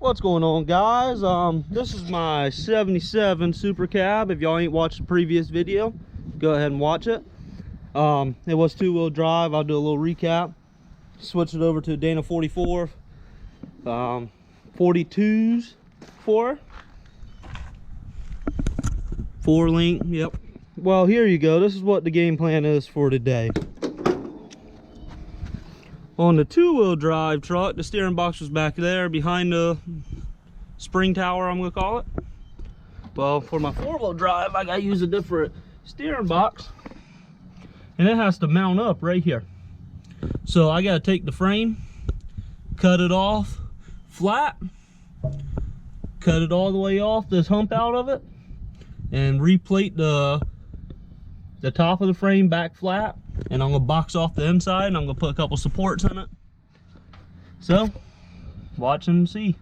What's going on, guys? This is my 77 Super Cab. If y'all ain't watched the previous video, go ahead and watch it. It was two-wheel drive. I'll do a little recap. Switched it over to a Dana 44 42s for 4-link. Yep. Well, here you go. This is what the game plan is for today. On the two-wheel drive truck, the steering box was back there behind the spring tower, I'm gonna call it. Well, for my four-wheel drive, I gotta use a different steering box, and it has to mount up right here. So I gotta take the frame, cut it off flat, cut it all the way off, this hump out of it, and replate the top of the frame back flat. And I'm gonna box off the inside, and I'm gonna put a couple supports in it. So, watch and see.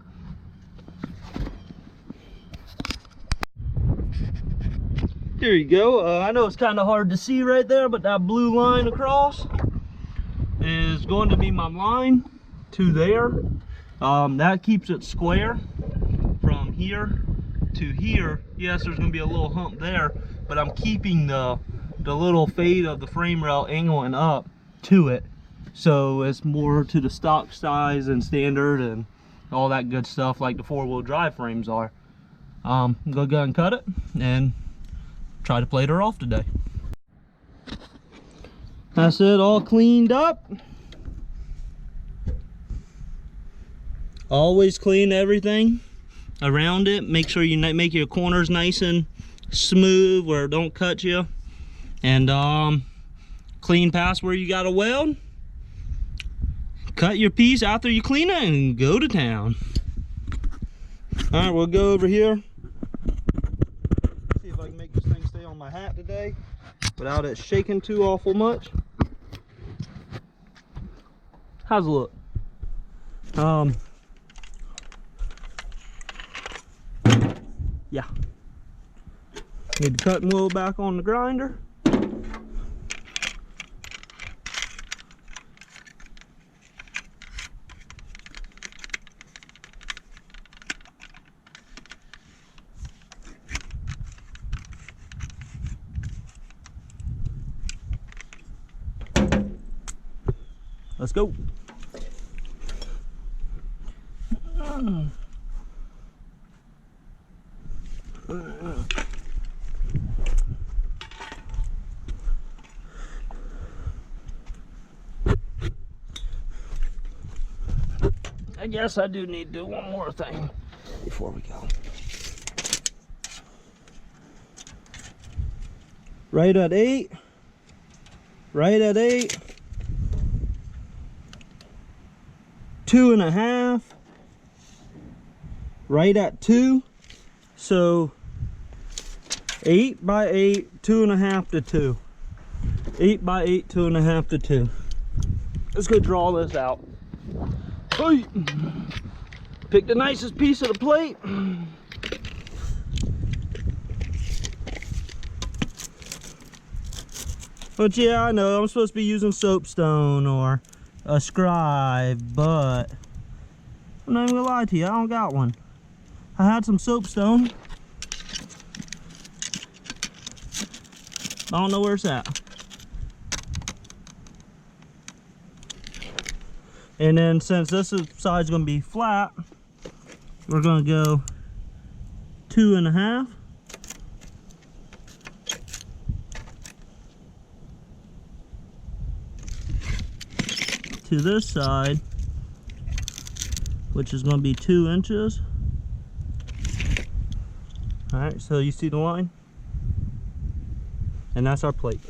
Here you go. I know it's kind of hard to see right there, but that blue line across is going to be my line to there. That keeps it square from here to here. Yes, there's gonna be a little hump there, but I'm keeping the little fade of the frame rail angling up to it, so it's more to the stock size and standard and all that good stuff like the four-wheel drive frames are. I'm gonna go ahead and cut it and try to plate her off today. That's it, all cleaned up. Always clean everything around it. Make sure you make your corners nice and smooth where it don't cut you. And clean past where you got to weld. Cut your piece after you clean it and go to town. All right, we'll go over here. See if I can make this thing stay on my hat today without it shaking too awful much. How's it look? Yeah. Need the cutting wheel back on the grinder. Let's go. I guess I do need to do one more thing before we go. Right at 8. Right at 8. 2.5. Right at 2. So 8 by 8, 2.5 to 2. 8 by 8, 2.5 to 2. Let's go draw this out. Hey. Pick the nicest piece of the plate. But yeah, I know I'm supposed to be using soapstone or a scribe, but I'm not even gonna lie to you, I don't got one. I had some soapstone. I don't know where it's at. And then since this side's gonna be flat, we're gonna go 2.5. To this side, which is gonna be 2 inches. All right, so you see the line? And that's our plate.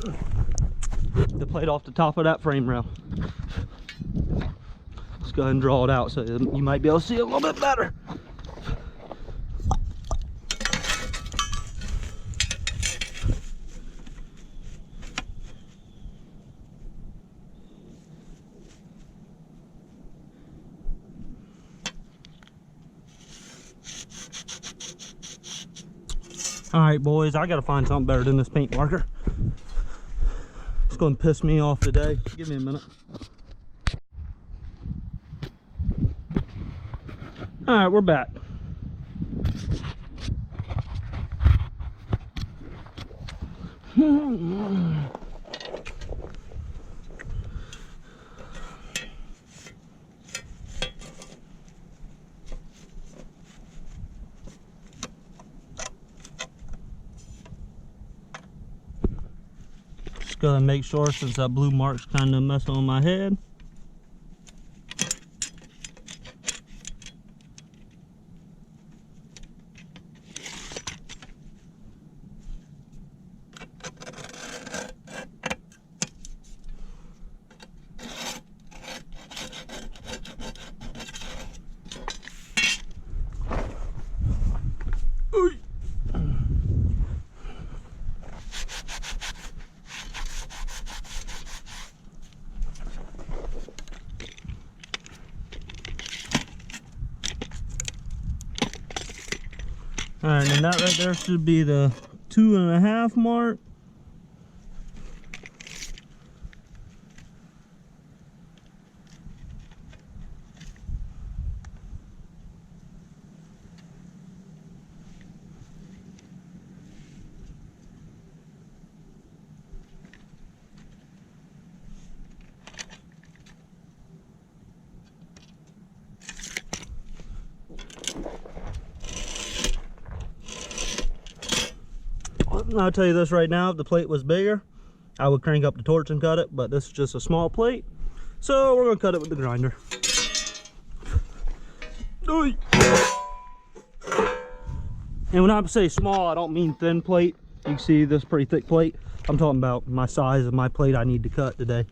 The plate off the top of that frame rail. Let's go ahead and draw it out so you might be able to see it a little bit better. All right, boys, I gotta find something better than this paint marker. It's gonna piss me off today. Give me a minute. All right, we're back. Just gonna make sure, since that blue mark's kind of messing with my head. Alright, and that right there should be the 2.5 mark. I'll tell you this right now, if the plate was bigger, I would crank up the torch and cut it, but this is just a small plate, so we're going to cut it with the grinder. And when I say small, I don't mean thin plate. You can see this pretty thick plate. I'm talking about my size of my plate I need to cut today.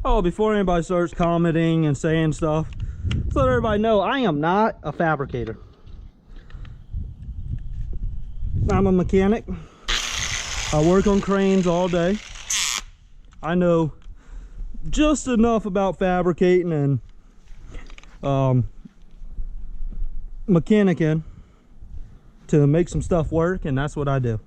Oh, before anybody starts commenting and saying stuff, let's let everybody know I am not a fabricator. I'm a mechanic. I work on cranes all day. I know just enough about fabricating and mechanicking to make some stuff work, and that's what I do.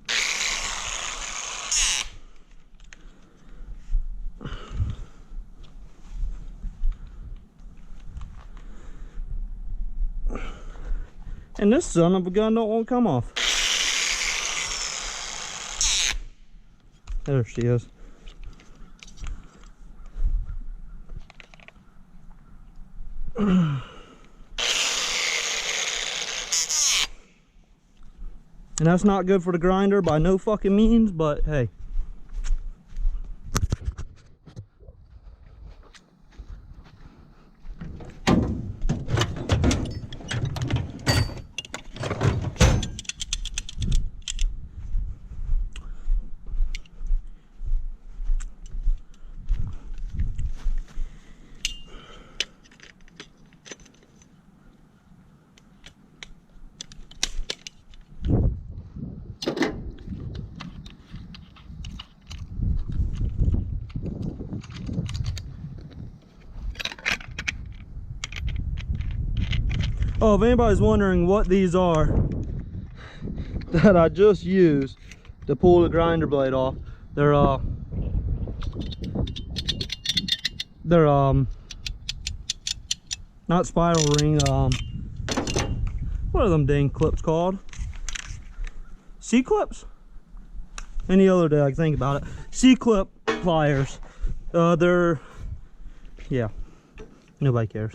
And this son of a gun don't want to come off. There she is. And that's not good for the grinder by no fucking means, but hey. Oh, if anybody's wondering what these are that I just used to pull the grinder blade off, they're not spiral ring, what are them dang clips called? C-clips? Any other day I can think about it. C-clip pliers. They're, yeah, nobody cares.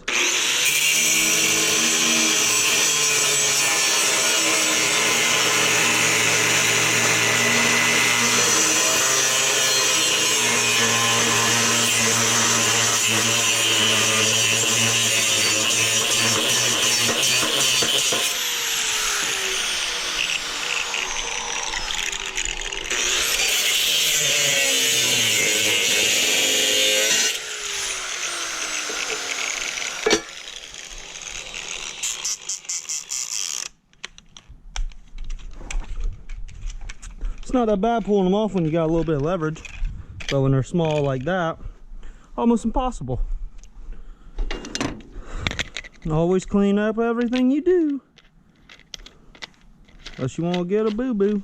It's not that bad pulling them off when you got a little bit of leverage, but when they're small like that, almost impossible. Always clean up everything you do, unless you want to get a boo-boo.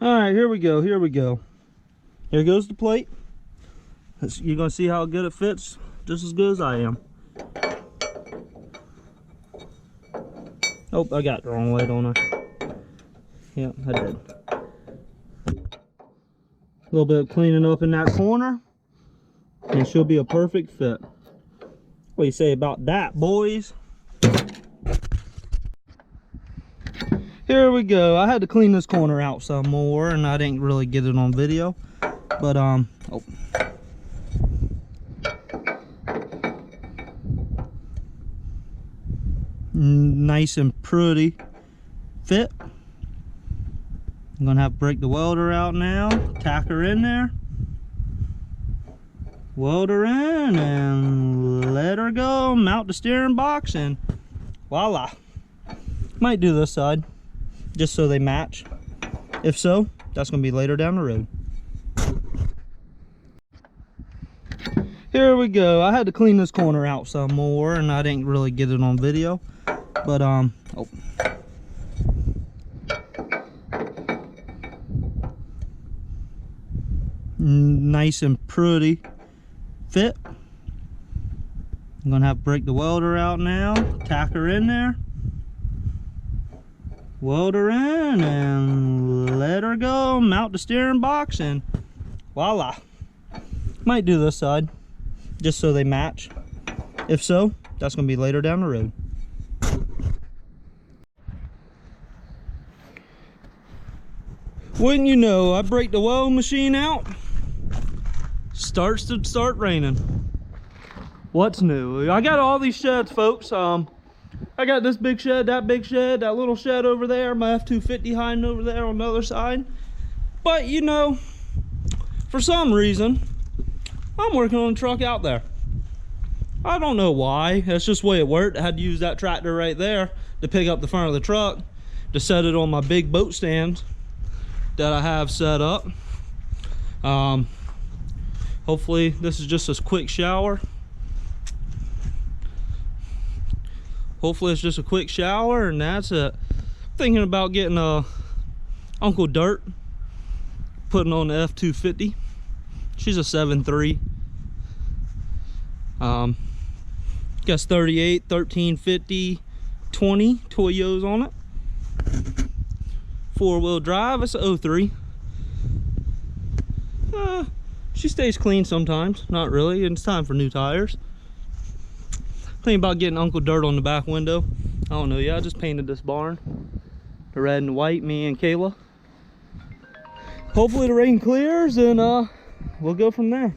Alright, here we go, here we go. Here goes the plate. You're going to see how good it fits, just as good as I am. Oh, I got it the wrong way, don't I? Yeah, I did. A little bit of cleaning up in that corner, and she'll be a perfect fit. What do you say about that, boys? Here we go. I had to clean this corner out some more, and I didn't really get it on video, but oh. Nice and pretty fit. I'm gonna have to break the welder out now, tack her in there, weld her in, and let her go, mount the steering box, and voila. Might do this side just so they match. If so, that's gonna be later down the road. Here we go. I had to clean this corner out some more, and I didn't really get it on video, but oh. Nice and pretty fit. I'm gonna have to break the welder out now, tack her in there, weld her in, and let her go, mount the steering box, and voila. Might do this side just so they match. If so, that's gonna be later down the road. Wouldn't you know, I break the welding machine out, starts to start raining. What's new? I got all these sheds, folks. I got this big shed, that little shed over there, my F-250 hiding over there on the other side. But you know, for some reason, I'm working on a truck out there. I don't know why. That's just the way it worked. I had to use that tractor right there to pick up the front of the truck to set it on my big boat stand that I have set up. Hopefully this is just a quick shower. Hopefully it's just a quick shower and that's it. Thinking about getting a Uncle Dirt, putting on the F250. She's a 7.3. Got 38, 1350, 20 Toyos on it. 4-wheel drive, it's a 03. She stays clean sometimes, not really, and it's time for new tires. Thinking about getting Uncle Dirt on the back window. I don't know, yeah, I just painted this barn. The red and white, me and Kayla. Hopefully the rain clears and we'll go from there.